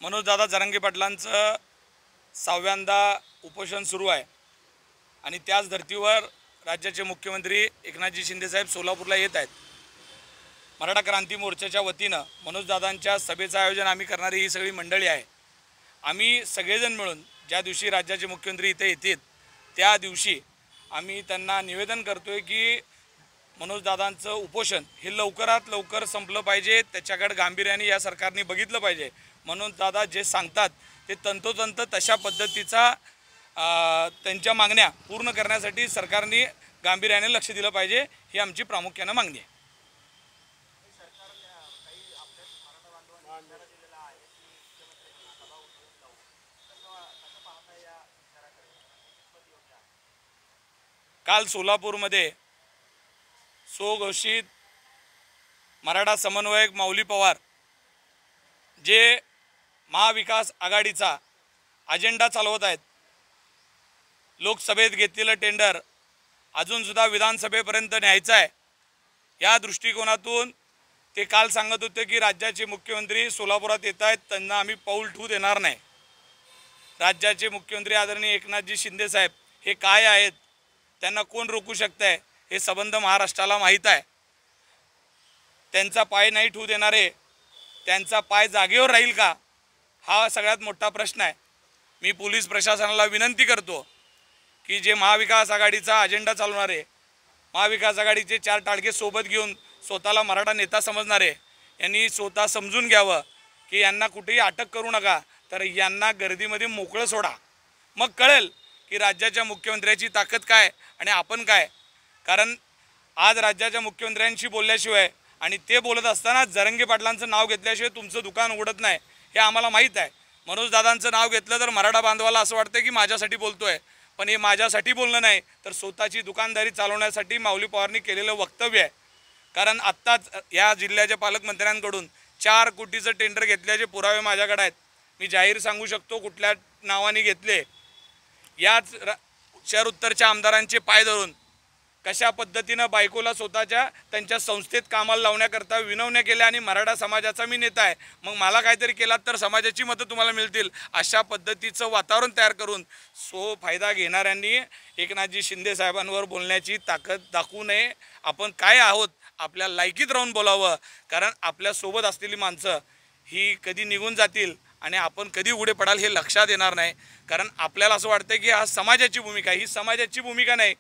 मनोजदादा जरांगे पाटलांचं 6व्यांदा उपोषण सुरू आहे आणि त्याच धर्तीवर राज्याचे मुख्यमंत्री एकनाथजी शिंदेसाहेब सोलापूरला येत आहेत। मराठा क्रांती मोर्चाच्या वतीनं मनोजदादांच्या सभेचं आयोजन आम्ही करणारी ही सगळी मंडळी आहे। आम्ही सगळेजण मिळून ज्या दिवशी राज्याचे मुख्यमंत्री इथे येतील त्या दिवशी आम्ही त्यांना निवेदन करतोय की मनोजदादांचं उपोषण हे लवकरात लवकर संपलं पाहिजे, त्याच्याकडे गांभीर्याने या सरकारने बघितलं पाहिजे। मनोजदादा जे सांगतात ते तंतोतंत तशा पद्धतीचा त्यांच्या मागण्या पूर्ण करण्यासाठी सरकारने गांभीर्याने लक्ष दिलं पाहिजे, ही आमची प्रामुख्याने मागणी आहे। काल सोलापूरमध्ये घोषित मराठा समन्वयक माऊली पवार जे महाविकास आघाडीचा अजेंडा चालवत आहेत, लोकसभेत घेतलेलं टेंडर अजूनसुद्धा विधानसभेपर्यंत न्यायचं आहे, या दृष्टिकोनातून ते काल सांगत होते की राज्याचे मुख्यमंत्री सोलापुरात येत आहेत, त्यांना आम्ही पाऊल ठेवू देणार नाही। राज्याचे मुख्यमंत्री आदरणीय एकनाथजी शिंदेसाहेब हे काय आहेत, त्यांना कोण रोखू शकतंय हे संबंध महाराष्ट्राला माहीत आहे। त्यांचा पाय नाही ठेवू देणारे, त्यांचा पाय जागेवर राहील का, हा सगळ्यात मोठा प्रश्न आहे। मी पोलीस प्रशासनाला विनंती करतो की जे महाविकास आघाडीचा अजेंडा चालवणारे, महाविकास आघाडीचे 4 टाळके सोबत घेऊन स्वतःला मराठा नेता समजणारे यांनी स्वतः समजून घ्यावं की यांना कुठेही अटक करू नका, तर यांना गर्दीमध्ये मोकळं सोडा, मग कळेल की राज्याच्या मुख्यमंत्र्याची ताकद काय आणि आपण काय। कारण आज राज्याच्या मुख्यमंत्र्यांशी बोलल्याशिवाय आणि ते बोलत असताना जरांगे पाटलांचं नाव घेतल्याशिवाय तुमचं दुकान उघडत नाही, हे आम्हाला माहीत आहे। मनोजदादांचं नाव घेतलं तर मराठा बांधवाला असं वाटतं की माझ्यासाठी बोलतोय, पण हे माझ्यासाठी बोलणं नाही, तर स्वतःची दुकानदारी चालवण्यासाठी माऊली पवारनी केलेलं वक्तव्य आहे। कारण आत्ताच या जिल्ह्याच्या पालकमंत्र्यांकडून 4 कोटीचं टेंडर घेतल्याचे पुरावे माझ्याकडे आहेत। मी जाहीर सांगू शकतो कुठल्या नावाने घेतले। याच शहर उत्तरच्या आमदारांचे पाय धरून कशा पद्धतीनं बायकोला स्वतःच्या त्यांच्या संस्थेत कामाला लावण्याकरता विनवण्या केल्या आणि मराठा समाजाचा मी नेता आहे, मग मला काहीतरी केलात तर समाजाची मतं तुम्हाला मिळतील, अशा पद्धतीचं वातावरण तयार करून फायदा घेणाऱ्यांनी एकनाथजी शिंदे साहेबांवर बोलण्याची ताकद दाखवू नये। आपण काय आहोत आपल्या लायकीत राहून बोलावं, कारण आपल्यासोबत असलेली माणसं ही कधी निघून जातील आणि आपण कधी उघडे पडाल हे लक्षात येणार नाही। कारण आपल्याला असं वाटतं की हा समाजाची भूमिका आहे, ही समाजाची भूमिका नाही।